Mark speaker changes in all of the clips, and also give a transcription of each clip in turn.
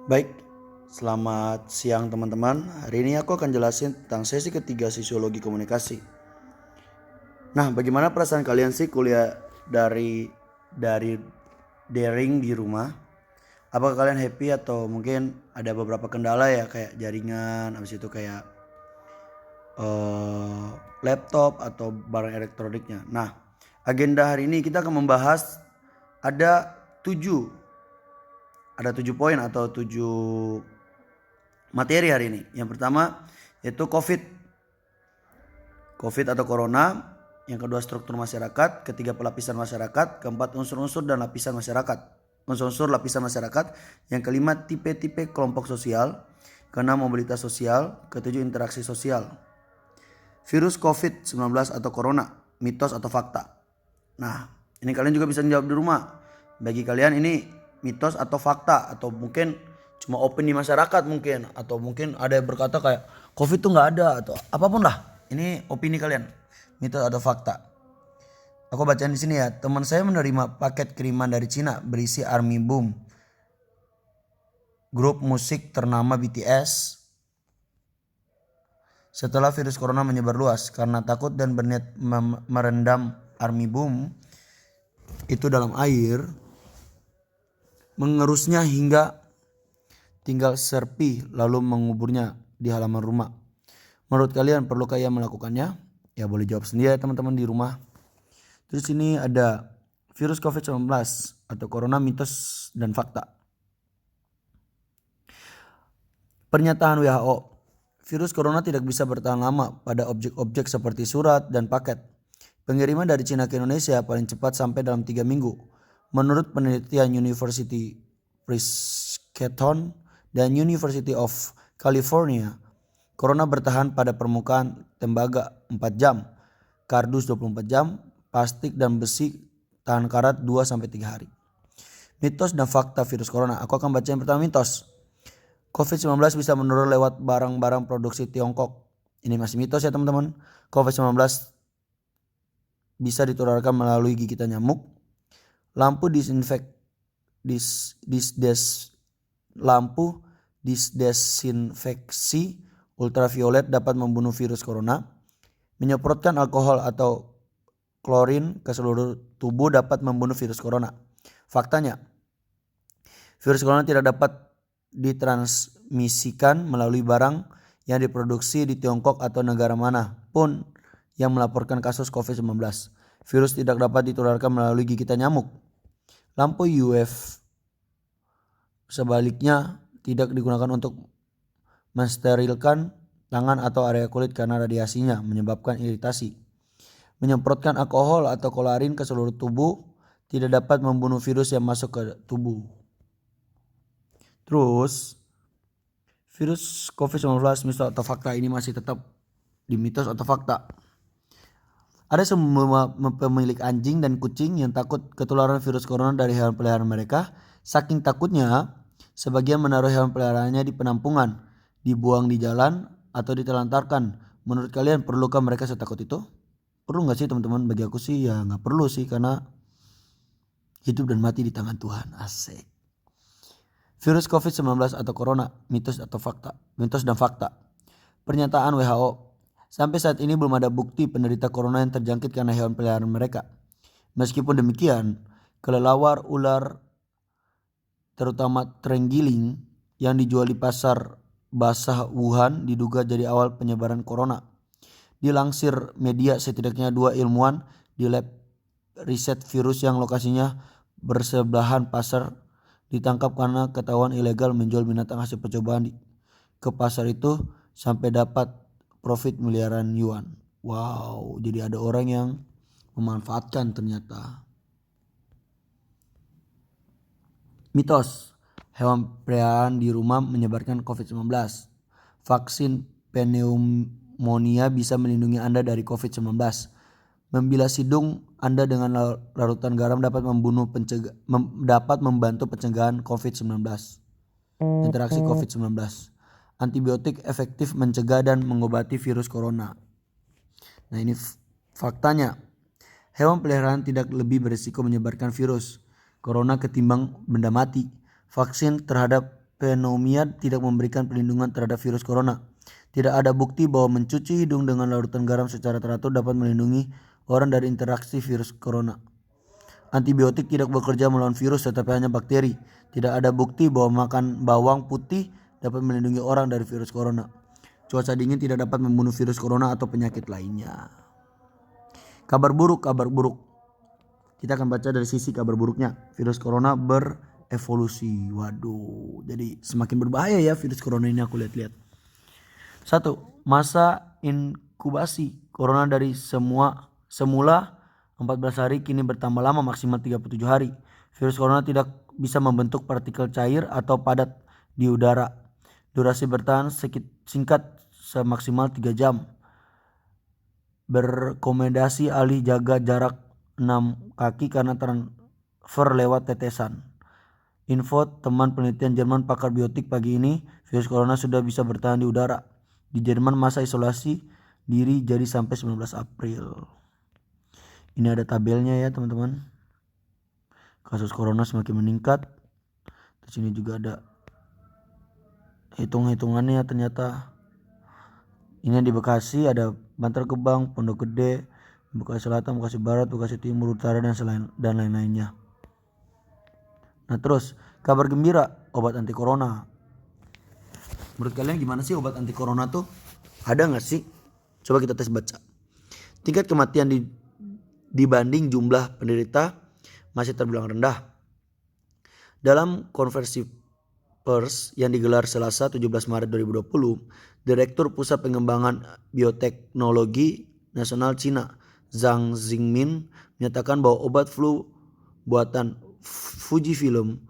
Speaker 1: Baik, selamat siang teman-teman. Hari ini aku akan jelasin tentang sesi ketiga sosiologi komunikasi. Nah, bagaimana perasaan kalian sih kuliah dari daring di rumah? Apakah kalian happy atau mungkin ada beberapa kendala ya kayak jaringan, habis itu kayak eh, laptop atau barang elektroniknya. Nah, agenda hari ini kita akan membahas ada 7 poin atau 7 materi hari ini. Yang pertama yaitu COVID atau Corona. Yang kedua struktur masyarakat. Ketiga pelapisan masyarakat. Keempat unsur-unsur dan lapisan masyarakat. Unsur-unsur lapisan masyarakat. Yang kelima tipe-tipe kelompok sosial. Keenam mobilitas sosial. Ketujuh interaksi sosial. Virus COVID-19 atau Corona. Mitos atau fakta. Nah, ini kalian juga bisa jawab di rumah. Bagi kalian ini mitos atau fakta, atau mungkin cuma opini masyarakat mungkin, atau mungkin ada yang berkata kayak COVID tuh nggak ada atau apapun lah. Ini opini kalian, mitos atau fakta. Aku bacain di sini ya. Teman saya menerima paket kiriman dari Cina berisi Army Boom, grup musik ternama BTS. Setelah virus corona menyebar luas karena takut dan berniat merendam Army Boom itu dalam air, mengerusnya hingga tinggal serpi lalu menguburnya di halaman rumah. Menurut kalian perlukah ia melakukannya? Ya boleh jawab sendiri ya teman-teman di rumah. Terus ini ada virus COVID-19 atau corona, mitos dan fakta. Pernyataan WHO, virus corona tidak bisa bertahan lama pada objek-objek seperti surat dan paket. Pengiriman dari Cina ke Indonesia paling cepat sampai dalam 3 minggu. Menurut penelitian University Princeton dan University of California, corona bertahan pada permukaan tembaga 4 jam, kardus 24 jam, plastik dan besi tahan karat 2-3 hari. Mitos dan fakta virus corona. Aku akan baca yang pertama, mitos. COVID-19 bisa menurun lewat barang-barang produksi Tiongkok. Ini masih mitos ya teman-teman. COVID-19 bisa ditularkan melalui gigitan nyamuk. Lampu disinfeksi ultraviolet dapat membunuh virus corona. Menyemprotkan alkohol atau klorin ke seluruh tubuh dapat membunuh virus corona. Faktanya, virus corona tidak dapat ditransmisikan melalui barang yang diproduksi di Tiongkok atau negara mana pun yang melaporkan kasus COVID-19. Virus tidak dapat ditularkan melalui gigitan nyamuk. Lampu UV sebaliknya tidak digunakan untuk mensterilkan tangan atau area kulit karena radiasinya menyebabkan iritasi. Menyemprotkan alkohol atau klorin ke seluruh tubuh tidak dapat membunuh virus yang masuk ke tubuh. Terus virus COVID-19 mitos atau fakta ini masih tetap di mitos atau fakta. Ada semua pemilik anjing dan kucing yang takut ketularan virus corona dari hewan peliharaan mereka. Saking takutnya, sebagian menaruh hewan peliharaannya di penampungan, dibuang di jalan atau ditelantarkan. Menurut kalian perlukah mereka setakut itu? Perlu gak sih teman-teman? Bagi aku sih ya gak perlu sih, karena hidup dan mati di tangan Tuhan. Asik. Virus COVID-19 atau corona, mitos atau fakta? Mitos dan fakta. Pernyataan WHO, sampai saat ini belum ada bukti penderita corona yang terjangkit karena hewan peliharaan mereka. Meskipun demikian, kelelawar, ular, terutama terenggiling yang dijual di pasar basah Wuhan diduga jadi awal penyebaran corona. Dilansir media, setidaknya 2 ilmuwan di lab riset virus yang lokasinya bersebelahan pasar ditangkap karena ketahuan ilegal menjual binatang hasil percobaan ke pasar itu sampai dapat profit miliaran yuan. Wow, jadi ada orang yang memanfaatkan ternyata. Mitos, hewan peliharaan di rumah menyebarkan COVID-19. Vaksin pneumonia bisa melindungi Anda dari COVID-19. Membilas hidung Anda dengan larutan garam dapat membantu pencegahan COVID-19. Interaksi COVID-19. Antibiotik efektif mencegah dan mengobati virus corona. Nah ini faktanya. Hewan peliharaan tidak lebih berisiko menyebarkan virus corona ketimbang benda mati. Vaksin terhadap pneumonia tidak memberikan perlindungan terhadap virus corona. Tidak ada bukti bahwa mencuci hidung dengan larutan garam secara teratur dapat melindungi orang dari interaksi virus corona. Antibiotik tidak bekerja melawan virus tetapi hanya bakteri. Tidak ada bukti bahwa makan bawang putih dapat melindungi orang dari virus corona. Cuaca dingin tidak dapat membunuh virus corona atau penyakit lainnya. Kabar buruk. Kita akan baca dari sisi kabar buruknya. Virus corona berevolusi. Waduh, jadi semakin berbahaya ya virus corona ini aku lihat-lihat. 1. Masa inkubasi. Corona dari semula 14 hari kini bertambah lama maksimal 37 hari. Virus corona tidak bisa membentuk partikel cair atau padat di udara. Durasi bertahan singkat semaksimal 3 jam. Berkomendasi alih jaga jarak 6 kaki karena transfer lewat tetesan. Info teman penelitian Jerman pakar biotik pagi ini, virus corona sudah bisa bertahan di udara. Di Jerman masa isolasi diri jadi sampai 19 April. Ini ada tabelnya ya teman-teman. Kasus corona semakin meningkat. Di sini juga ada hitung-hitungannya ternyata. Ini di Bekasi ada Bantar Gebang, Pondok Gede, Bekasi Selatan, Bekasi Barat, Bekasi Timur, Utara dan lain-lainnya. Nah terus kabar gembira, obat anti corona. Menurut kalian gimana sih obat anti corona tuh? Ada gak sih? Coba kita tes baca. Tingkat kematian dibanding jumlah penderita masih terbilang rendah. Dalam konversi pers yang digelar Selasa 17 Maret 2020, Direktur Pusat Pengembangan Bioteknologi Nasional Cina, Zhang Zhingmin, menyatakan bahwa obat flu buatan Fujifilm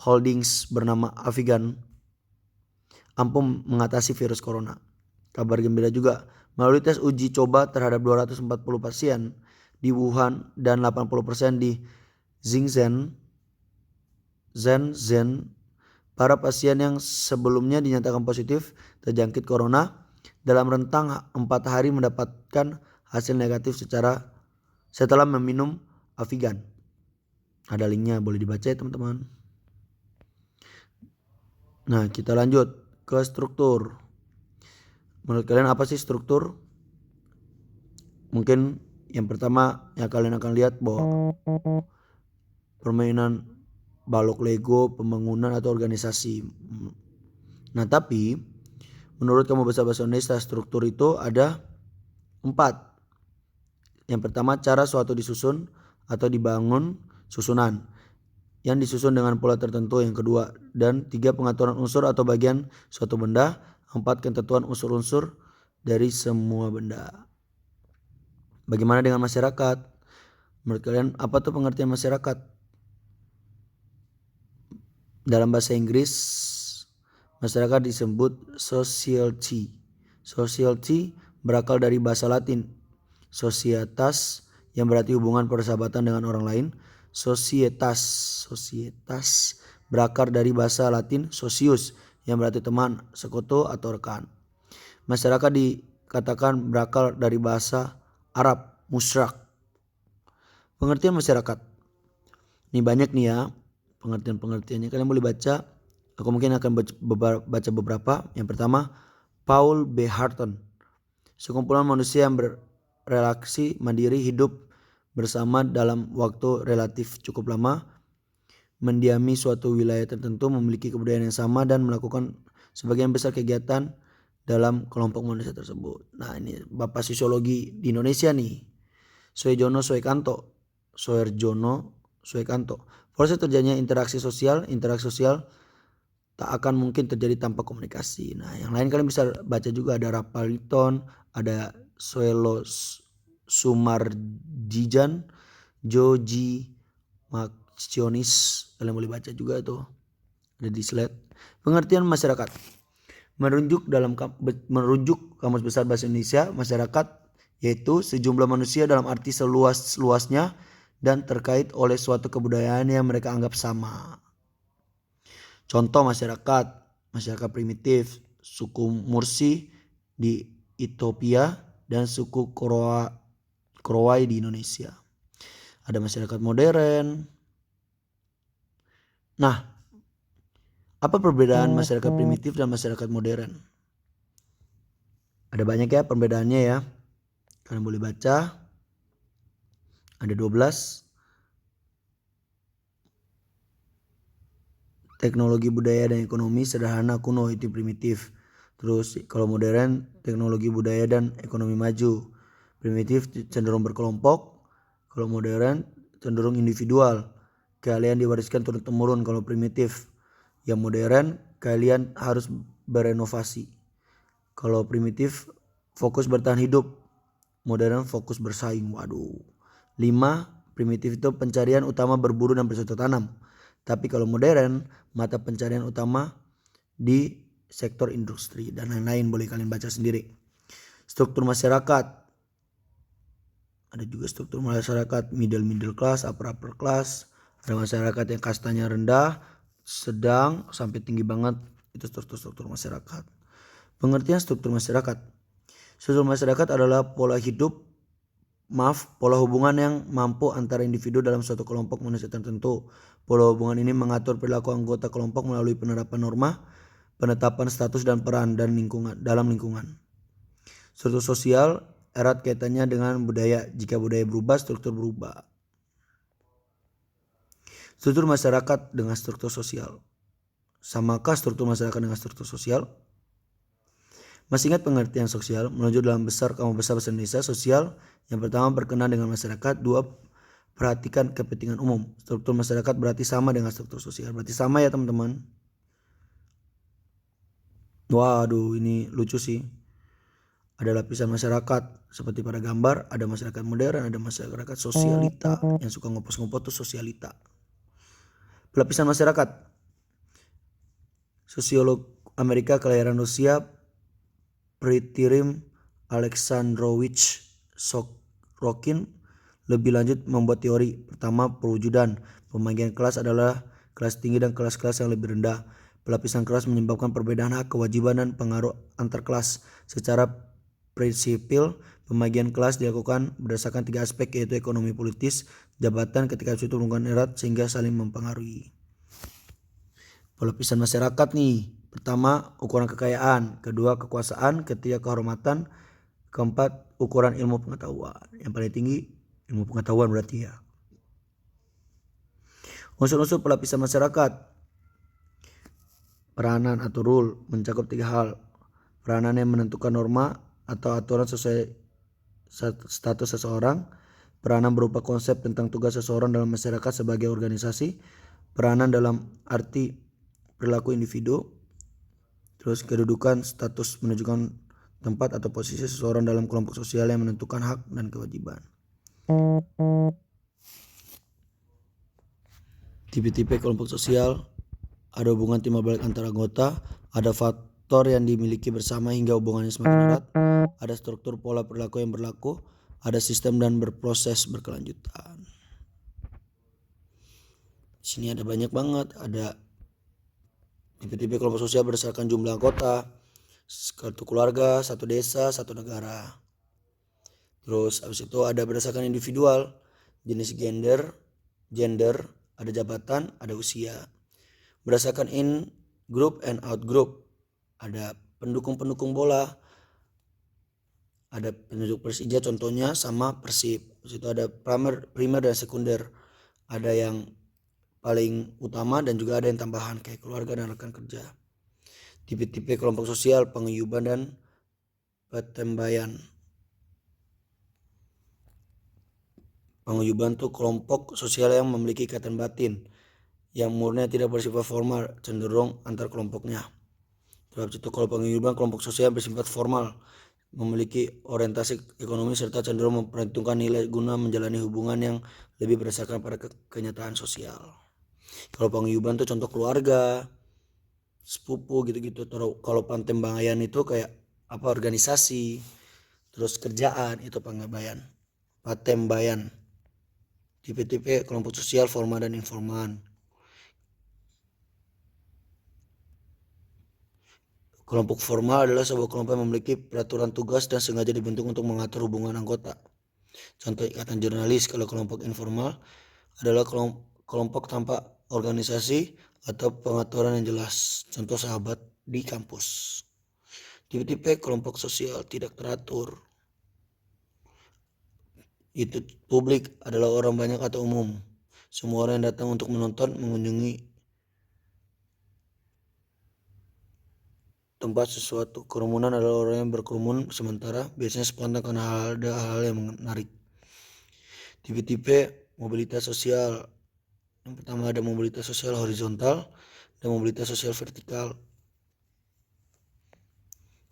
Speaker 1: Holdings bernama Avigan ampuh mengatasi virus corona. Kabar gembira juga, melalui tes uji coba terhadap 240 pasien di Wuhan dan 80% di Shenzhen, para pasien yang sebelumnya dinyatakan positif terjangkit corona dalam rentang 4 hari mendapatkan hasil negatif setelah meminum Avigan. Ada linknya, boleh dibaca ya teman-teman. Nah kita lanjut ke struktur. Menurut kalian apa sih struktur? Mungkin yang pertama yang kalian akan lihat bahwa permainan balok Lego, pembangunan atau organisasi. Nah tapi menurut Kamus Besar Bahasa Indonesia struktur itu ada 4. Yang pertama cara suatu disusun atau dibangun susunan yang disusun dengan pola tertentu. Yang kedua, dan 3 pengaturan unsur atau bagian suatu benda. 4 ketentuan unsur-unsur dari semua benda. Bagaimana dengan masyarakat? Menurut kalian apa tuh pengertian masyarakat? Dalam bahasa Inggris masyarakat disebut society. Society berakal dari bahasa Latin societas yang berarti hubungan persahabatan dengan orang lain. Societas berakar dari bahasa Latin socius yang berarti teman, sekutu atau rekan. Masyarakat dikatakan berakar dari bahasa Arab musyrak. Pengertian masyarakat ini banyak nih ya pengertiannya, kalian boleh baca. Aku mungkin akan baca beberapa. Yang pertama, Paul B. Harton, sekumpulan manusia yang berrelasi mandiri, hidup bersama dalam waktu relatif cukup lama, mendiami suatu wilayah tertentu, memiliki kebudayaan yang sama dan melakukan sebagian besar kegiatan dalam kelompok manusia tersebut. Nah ini Bapak Sosiologi di Indonesia nih, Soejono Soekanto. Proses terjadinya interaksi sosial tak akan mungkin terjadi tanpa komunikasi. Nah yang lain kalian bisa baca juga, ada Rapaliton, ada Soelo Sumarjijan, Joji Maksionis, kalian boleh baca juga itu, ada di slide. Pengertian masyarakat merujuk Kamus Besar Bahasa Indonesia, masyarakat yaitu sejumlah manusia dalam arti seluas-luasnya dan terkait oleh suatu kebudayaan yang mereka anggap sama. Contoh masyarakat primitif, suku Mursi di Ethiopia dan suku Korowai di Indonesia. Ada masyarakat modern. Nah, Apa perbedaan masyarakat primitif dan masyarakat modern? Ada banyak ya perbedaannya ya. Kalian boleh baca. Ada 12. Teknologi, budaya, dan ekonomi sederhana, kuno itu primitif. Terus kalau modern, teknologi, budaya, dan ekonomi maju. Primitif cenderung berkelompok, kalau modern cenderung individual. Keahlian diwariskan turun-temurun kalau primitif. Yang modern, keahlian harus berenovasi. Kalau primitif fokus bertahan hidup, modern fokus bersaing. Waduh. 5. Primitif itu pencarian utama berburu dan bercocok tanam. Tapi kalau modern, mata pencarian utama di sektor industri dan lain-lain. Boleh kalian baca sendiri. Struktur masyarakat. Ada juga struktur masyarakat middle class, upper class. Ada masyarakat yang kastanya rendah, sedang, sampai tinggi banget. Itu struktur masyarakat. Pengertian struktur masyarakat. Struktur masyarakat adalah pola hubungan yang mampu antara individu dalam suatu kelompok manusia tertentu. Pola hubungan ini mengatur perilaku anggota kelompok melalui penerapan norma, penetapan status dan peran dan dalam lingkungan. Struktur sosial erat kaitannya dengan budaya. Jika budaya berubah, struktur berubah. Struktur masyarakat dengan struktur sosial. Samakah struktur masyarakat dengan struktur sosial? Masih ingat pengertian sosial? Menuju dalam Kamus Besar Bahasa Indonesia, sosial yang pertama berkenaan dengan masyarakat, 2 perhatikan kepentingan umum. Struktur masyarakat berarti sama dengan struktur sosial. Berarti sama ya teman-teman. Waduh, ini lucu sih. Ada lapisan masyarakat seperti pada gambar, ada masyarakat modern, ada masyarakat sosialita. Yang suka ngopos-ngopos tuh sosialita. Pelapisan masyarakat. Sosiolog Amerika kelahiran Rusia, Pritirim Alexandrovich Sorokin lebih lanjut membuat teori. Pertama, perwujudan. Pembagian kelas adalah kelas tinggi dan kelas-kelas yang lebih rendah. Pelapisan kelas menyebabkan perbedaan hak, kewajiban, dan pengaruh antar kelas. Secara prinsipil, pembagian kelas dilakukan berdasarkan 3 aspek, yaitu ekonomi, politis, jabatan, ketika suatu hubungan erat sehingga saling mempengaruhi. Pelapisan masyarakat nih. Pertama, ukuran kekayaan. Kedua, kekuasaan. Ketiga, kehormatan. Keempat, ukuran ilmu pengetahuan. Yang paling tinggi ilmu pengetahuan berarti ya. Unsur-unsur pelapisan masyarakat. Peranan atau rule mencakup 3 hal. Peranan yang menentukan norma atau aturan sesuai status seseorang. Peranan berupa konsep tentang tugas seseorang dalam masyarakat sebagai organisasi. Peranan dalam arti perilaku individu. Terus kedudukan, status menunjukkan tempat atau posisi seseorang dalam kelompok sosial yang menentukan hak dan kewajiban. Tipe-tipe kelompok sosial. Ada hubungan timbal balik antara anggota. Ada faktor yang dimiliki bersama hingga hubungannya semakin erat. Ada struktur pola perilaku yang berlaku. Ada sistem dan berproses berkelanjutan. Di sini ada banyak banget. Ada tipe-tipe kelompok sosial berdasarkan jumlah anggota, satu keluarga, satu desa, satu negara. Terus habis itu ada berdasarkan individual, jenis gender, ada jabatan, ada usia. Berdasarkan in group and out group, ada pendukung bola, ada pendukung Persija contohnya sama Persib. Habis itu ada primer dan sekunder. Ada yang paling utama dan juga ada yang tambahan kayak keluarga dan rekan kerja. Tipe-tipe kelompok sosial, pengayuban dan petembayan. Pengayuban itu kelompok sosial yang memiliki ikatan batin, yang murni tidak bersifat formal, cenderung antar kelompoknya. Terus itu kalau pengayuban kelompok sosial bersifat formal, memiliki orientasi ekonomi serta cenderung memperhitungkan nilai guna menjalani hubungan yang lebih berdasarkan pada kenyataan sosial. Kalau pengayuban tuh contoh keluarga, sepupu gitu-gitu. Kalau patembayan itu kayak organisasi, terus kerjaan, itu patembayan. Tipe-tipe kelompok sosial formal dan informal. Kelompok formal adalah sebuah kelompok yang memiliki peraturan tugas dan sengaja dibentuk untuk mengatur hubungan anggota. Contoh ikatan jurnalis. Kalau kelompok informal adalah kelompok tanpa organisasi atau pengaturan yang jelas. Contoh sahabat di kampus. Tipe-tipe kelompok sosial tidak teratur. Itu publik adalah orang banyak atau umum. Semua orang yang datang untuk menonton, mengunjungi tempat sesuatu. Kerumunan adalah orang yang berkerumun sementara, biasanya spontan karena ada hal-hal yang menarik. Tipe-tipe mobilitas sosial. Yang pertama ada mobilitas sosial horizontal dan mobilitas sosial vertikal.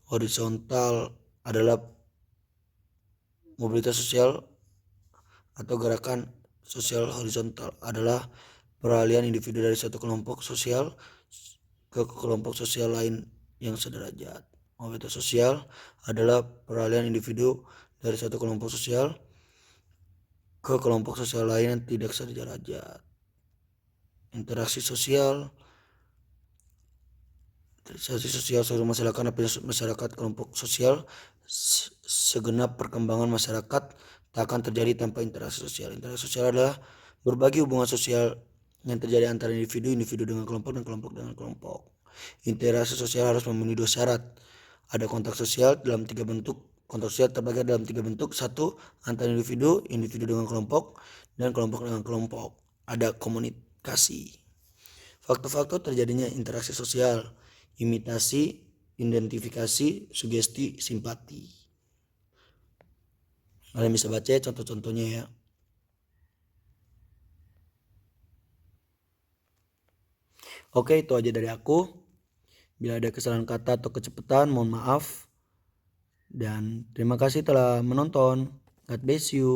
Speaker 1: Horizontal adalah mobilitas sosial atau gerakan sosial horizontal adalah peralihan individu dari satu kelompok sosial ke kelompok sosial lain yang sederajat. Mobilitas sosial adalah peralihan individu dari satu kelompok sosial ke kelompok sosial lain yang tidak sederajat. Interaksi sosial seluruh masyarakat kelompok sosial. Segenap perkembangan masyarakat tak akan terjadi tanpa interaksi sosial. Interaksi sosial adalah berbagai hubungan sosial yang terjadi antara individu dengan kelompok dan kelompok dengan kelompok. Interaksi sosial harus memenuhi 2 syarat. Ada kontak sosial dalam 3 bentuk. Kontak sosial terbagi dalam 3 bentuk. 1. Antara individu dengan kelompok, dan kelompok dengan kelompok. Ada komunikasi. Faktor-faktor terjadinya interaksi sosial: imitasi, identifikasi, sugesti, simpati. Kalian bisa baca contoh-contohnya ya. Oke, itu aja dari aku. Bila ada kesalahan kata atau kecepatan, mohon maaf. Dan terima kasih telah menonton. God bless you.